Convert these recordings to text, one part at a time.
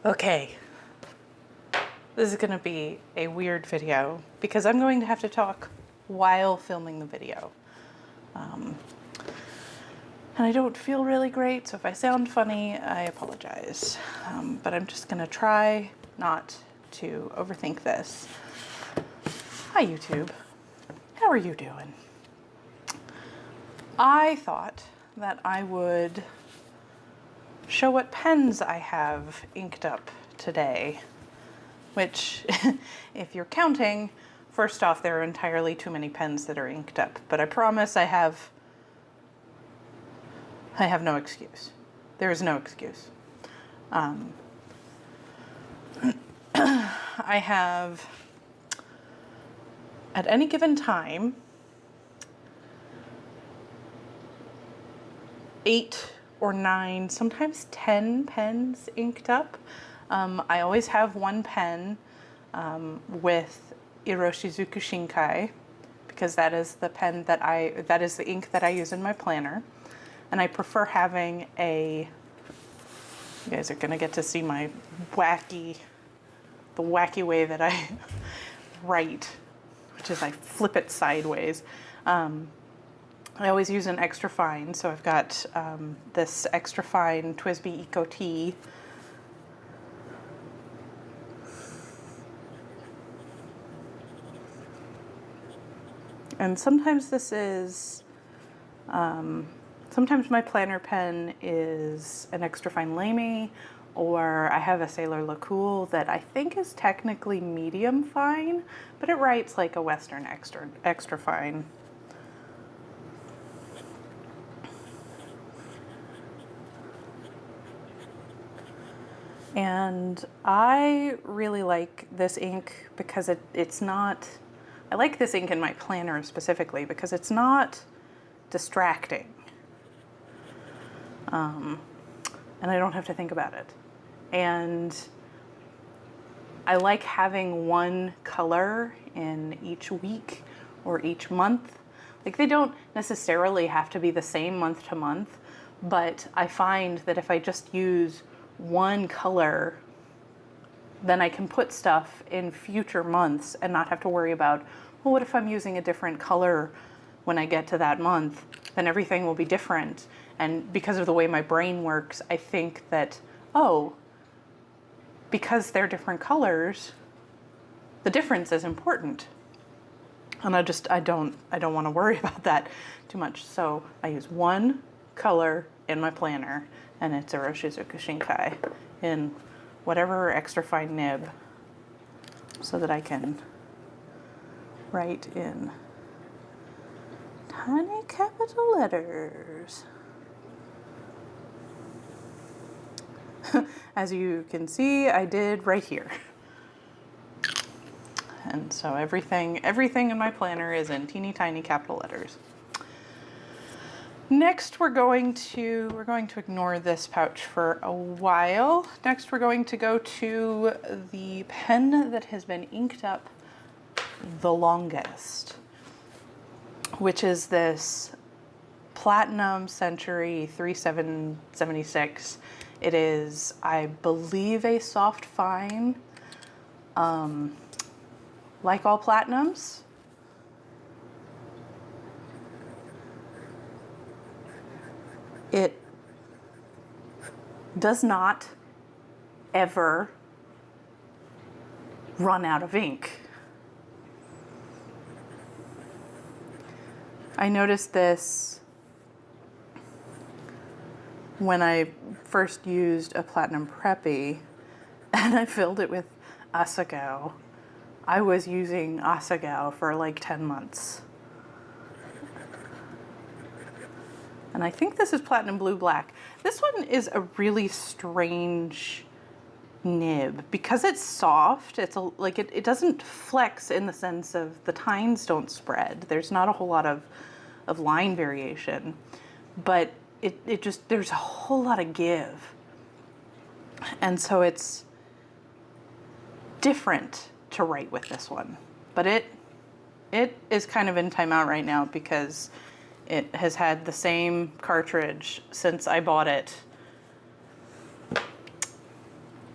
Okay, this is going to be a weird video because I'm going to have to talk while filming the video. And I don't feel really great, so if I sound funny, I apologize. But I'm just going to try not to overthink this. Hi, YouTube. How are you doing? I thought that I would show what pens I have inked up today, which, if you're counting, first off, there are entirely too many pens that are inked up, but I promise I have no excuse. There is no excuse. I have, at any given time, 8 or 9, sometimes 10 pens inked up. I always have one pen with Iroshizuku Shinkai, because that is the pen that is the ink that I use in my planner. And I prefer having you guys are gonna get to see the wacky way that I write, which is I flip it sideways. I always use an extra fine, so I've got this extra fine TWSBI Eco T. And sometimes this is, sometimes my planner pen is an extra fine Lamy, or I have a Sailor LeCoultre that I think is technically medium fine, but it writes like a Western extra fine. And I really like this ink because it's not, I like this ink in my planner specifically because it's not distracting. And I don't have to think about it. And I like having one color in each week or each month. Like, they don't necessarily have to be the same month to month, but I find that if I just use one color, then I can put stuff in future months and not have to worry about, well, what if I'm using a different color when I get to that month? Then everything will be different. And because of the way my brain works, I think that, oh, because they're different colors, the difference is important. And I don't want to worry about that too much. So I use one color in my planner, and it's Iroshizuku Shinkai in whatever extra fine nib, so that I can write in tiny capital letters. As you can see, I did right here. And so everything in my planner is in teeny tiny capital letters. Next, we're going to ignore this pouch for a while. Next, we're going to go to the pen that has been inked up the longest, which is this Platinum Century 3776. It is, I believe, a soft fine, like all platinums. It does not ever run out of ink. I noticed this when I first used a Platinum Preppy and I filled it with Asagao. I was using Asagao for like 10 months. And I think this is Platinum Blue Black. This one is a really strange nib because it's soft. It's it doesn't flex in the sense of the tines don't spread. There's not a whole lot of line variation, but it just, there's a whole lot of give. And so it's different to write with this one, but it is kind of in timeout right now because it has had the same cartridge since I bought it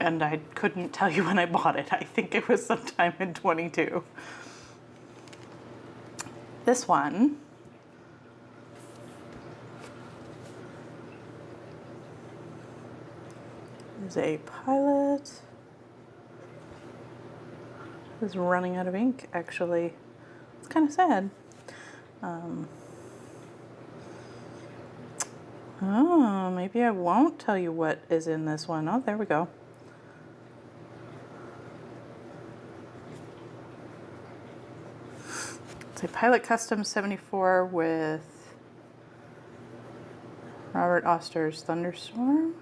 and I couldn't tell you when I bought it. I think it was sometime in 22. This one is a Pilot. Is running out of ink, actually. It's kind of sad. Oh, maybe I won't tell you what is in this one. Oh, there we go. It's a Pilot Custom 74 with Robert Oster's Thunderstorm.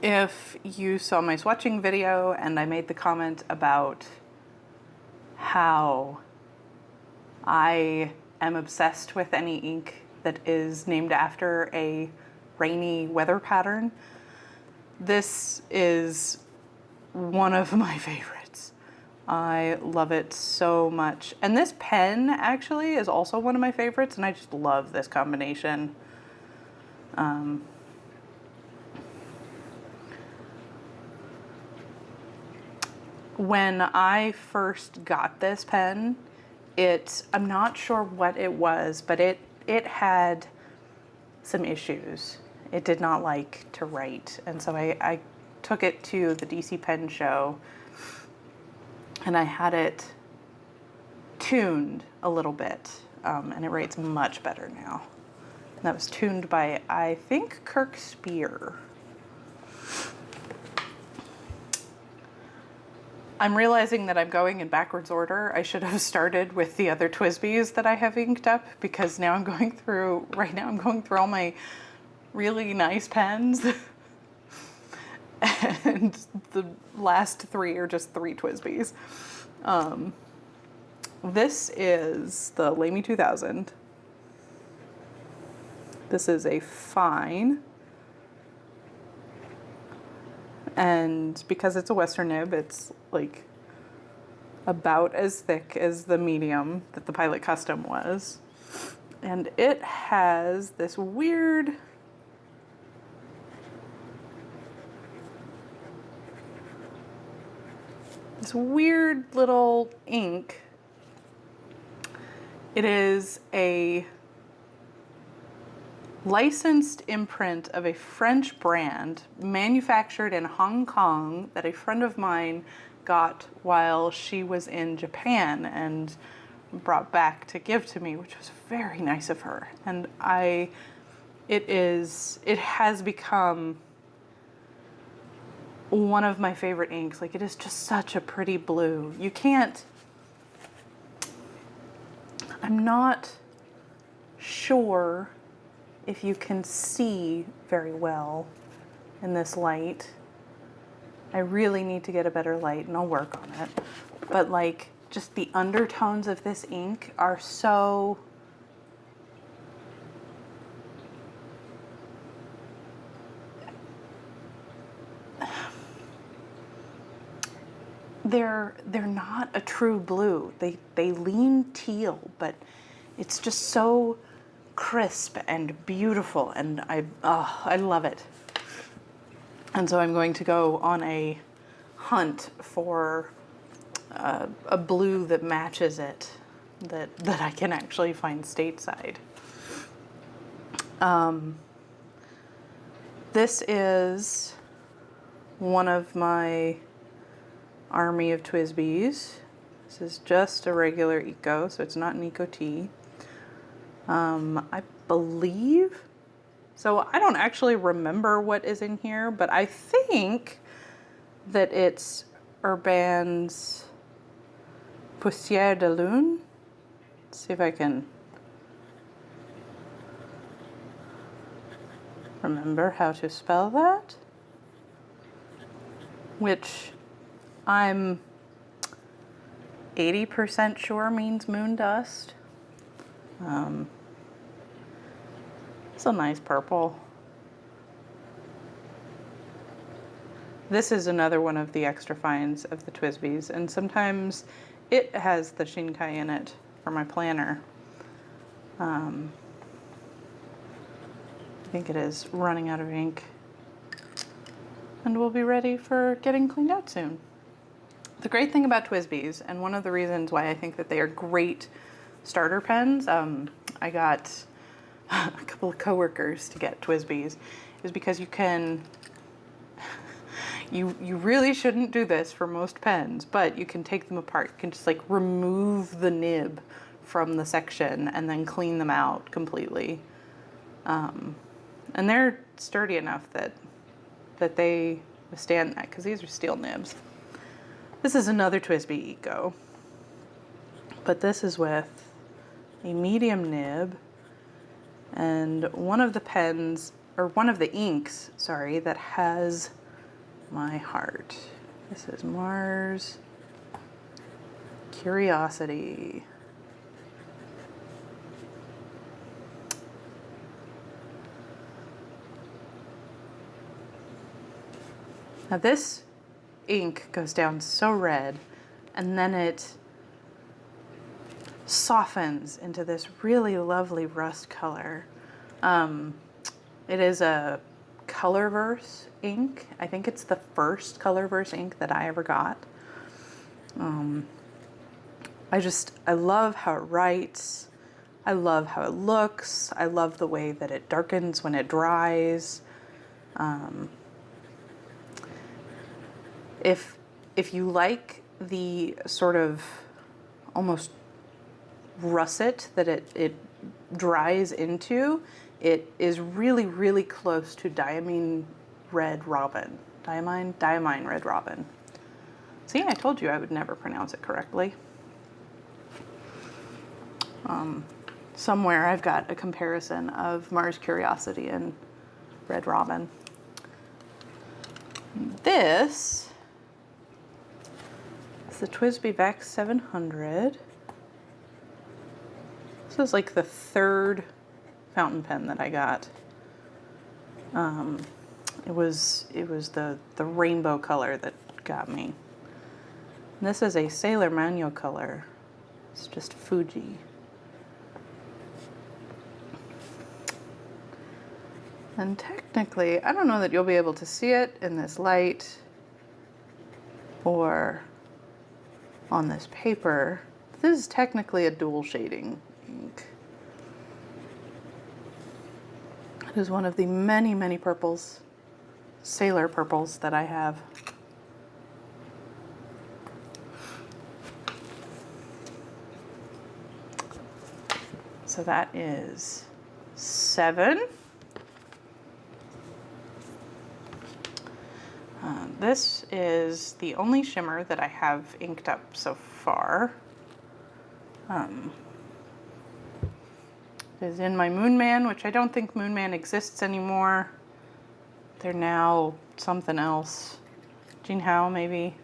If you saw my swatching video and I made the comment about how I am obsessed with any ink that is named after a rainy weather pattern, this is one of my favorites. I love it so much. And this pen actually is also one of my favorites, and I just love this combination. When I first got this pen, I'm not sure what it was, but it had some issues. It did not like to write. And so I took it to the DC Pen Show and I had it tuned a little bit, and it writes much better now. And that was tuned by, I think, Kirk Spear. I'm realizing that I'm going in backwards order. I should have started with the other TWSBIs that I have inked up, because now I'm going through all my really nice pens. And the last three are just 3 TWSBIs. This is the Lamy 2000. This is a fine. And because it's a Western nib, it's like about as thick as the medium that the Pilot Custom was. And it has this weird little ink. It is a licensed imprint of a French brand manufactured in Hong Kong that a friend of mine got while she was in Japan and brought back to give to me, which was very nice of her. And it has become one of my favorite inks. Like, it is just such a pretty blue. I'm not sure if you can see very well in this light. I really need to get a better light, and I'll work on it. But like, just the undertones of this ink are so they're not a true blue. They lean teal, but it's just so crisp and beautiful, and I love it. And so I'm going to go on a hunt for a blue that matches it, that I can actually find stateside. This is one of my army of TWSBIs. This is just a regular Eco, so it's not an Eco T. I believe, so I don't actually remember what is in here, but I think that it's Urban's Poussière de Lune. Let's see if I can remember how to spell that, which I'm 80% sure means moon dust. It's a nice purple. This is another one of the extra fines of the TWSBIs, and sometimes it has the Shinkai in it for my planner. think it is running out of ink. And we'll be ready for getting cleaned out soon. The great thing about TWSBIs, and one of the reasons why I think that they are great starter pens, I got a couple of coworkers to get TWSBIs, is because you can, you really shouldn't do this for most pens, but you can take them apart. You can just like remove the nib from the section and then clean them out completely. And they're sturdy enough that they withstand that, because these are steel nibs. This is another TWSBI Eco, but this is with a medium nib and one of the pens, or one of the inks, sorry, that has my heart. This is Mars Curiosity. Now this ink goes down so red, and then it softens into this really lovely rust color. It is a Colorverse ink. I think it's the first Colorverse ink that I ever got. I love how it writes. I love how it looks. I love the way that it darkens when it dries. If you like the sort of almost russet that it dries into, it is really, really close to Diamine Red Robin. Diamine Red Robin. See, I told you I would never pronounce it correctly. Somewhere I've got a comparison of Mars Curiosity and Red Robin. This is the TWSBI Vex 700. This is like the third fountain pen that I got. It was the rainbow color that got me. And this is a Sailor Manual color. It's just Fuji. And technically, I don't know that you'll be able to see it in this light or on this paper. This is technically a dual shading ink. It is one of the many, many purples, sailor purples, that I have. So that is 7. This is the only shimmer that I have inked up so far. It is in my Moon Man, which I don't think Moon Man exists anymore. They're now something else. Jean Hao, maybe?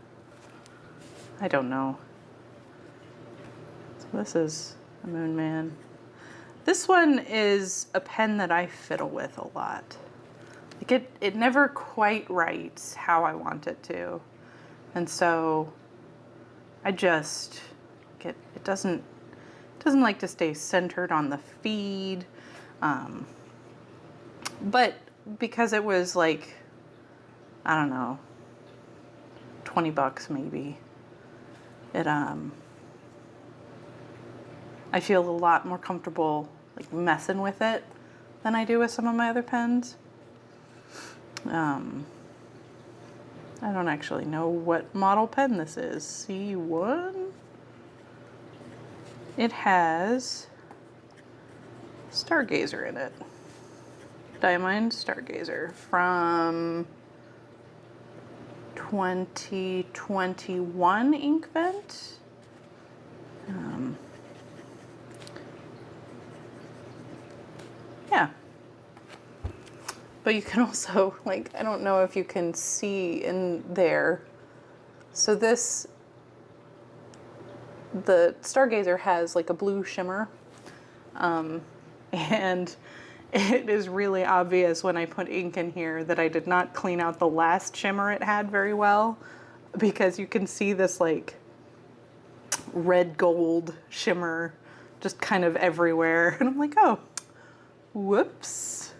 I don't know. So this is a Moon Man. This one is a pen that I fiddle with a lot. Like it never quite writes how I want it to. And so I just get, it doesn't like to stay centered on the feed. But because it was like, I don't know, 20 bucks maybe, it, I feel a lot more comfortable like messing with it than I do with some of my other pens. I don't actually know what model pen this is. C1? It has Stargazer in it. Diamine Stargazer from 2021 Inkvent. Yeah. But you can also, like, I don't know if you can see in there. So this, the Stargazer has like a blue shimmer. And it is really obvious when I put ink in here that I did not clean out the last shimmer it had very well, because you can see this like red gold shimmer just kind of everywhere. And I'm like, oh, whoops.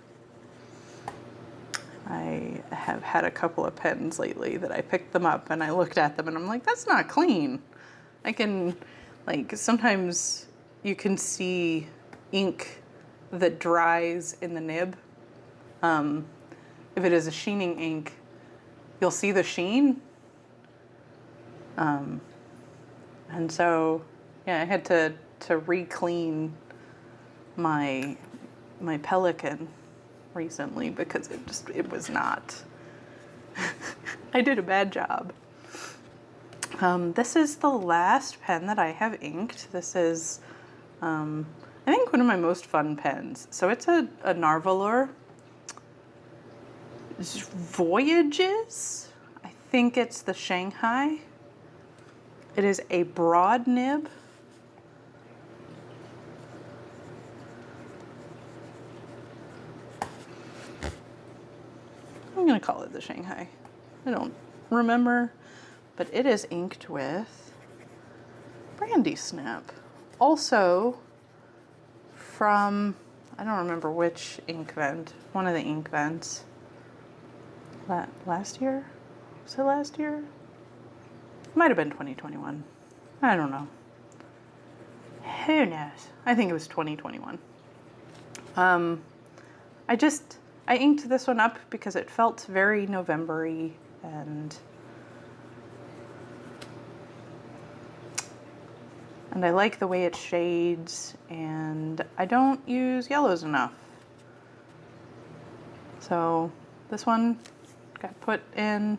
I have had a couple of pens lately that I picked them up and I looked at them and I'm like, that's not clean. I can, like, sometimes you can see ink that dries in the nib. If it is a sheening ink, you'll see the sheen. And so, yeah, I had to re-clean my Pelican recently because it was not. I did a bad job. This is the last pen that I have inked. This is, I think, one of my most fun pens. So it's a Nahvalur Voyages. I think it's the Shanghai. It is a broad nib. I'm gonna call it the Shanghai. I don't remember, but it is inked with Brandy Snap. Also from, I don't remember which ink vent, one of the ink vents. Last year? Was it last year? It might have been 2021. I don't know. Who knows? I think it was 2021. I inked this one up because it felt very November-y and I like the way it shades, and I don't use yellows enough. So this one got put in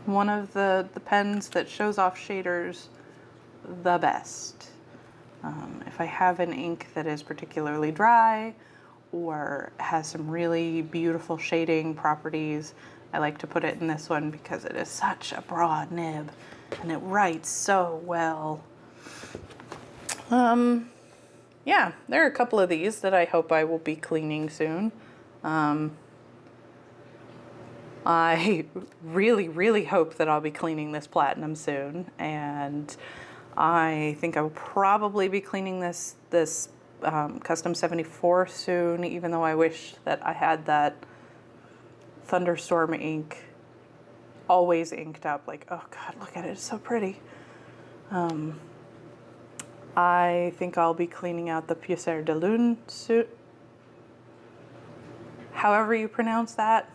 one of the pens that shows off shaders the best. If I have an ink that is particularly dry or has some really beautiful shading properties, I like to put it in this one because it is such a broad nib and it writes so well. Yeah, there are a couple of these that I hope I will be cleaning soon. I really, really hope that I'll be cleaning this platinum soon, and I think I will probably be cleaning this Custom 74 soon, even though I wish that I had that Thunderstorm ink always inked up. Like, oh God, look at it, it's so pretty. I think I'll be cleaning out the Pucer de Lune suit. However you pronounce that.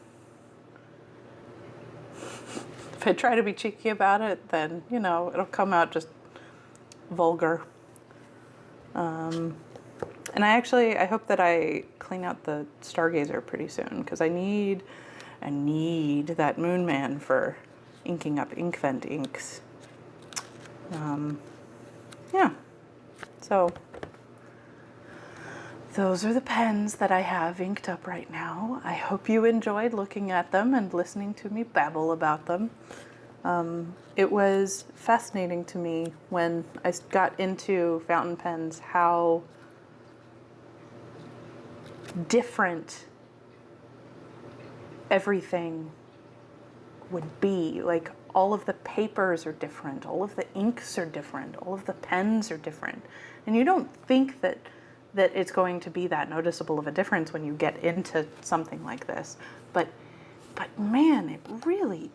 If I try to be cheeky about it, then, you know, it'll come out just vulgar. And I hope that I clean out the Stargazer pretty soon, because I need that Moon Man for inking up Inkvent inks. Yeah, so those are the pens that I have inked up right now. I hope you enjoyed looking at them and listening to me babble about them. It was fascinating to me when I got into fountain pens how different everything would be. Like, all of the papers are different, all of the inks are different, all of the pens are different. And you don't think that it's going to be that noticeable of a difference when you get into something like this. But man, it really,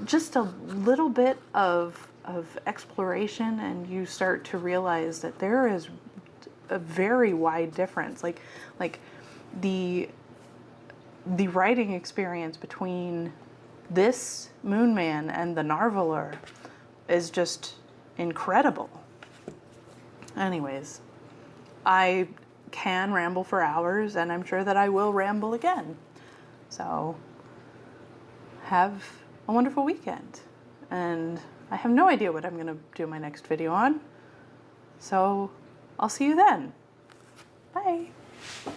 just a little bit of exploration and you start to realize that there is a very wide difference. Like the writing experience between this Moon Man and the Nahvalur is just incredible. Anyways, I can ramble for hours, and I'm sure that I will ramble again. So have a wonderful weekend. And I have no idea what I'm going to do my next video on. So I'll see you then. Bye.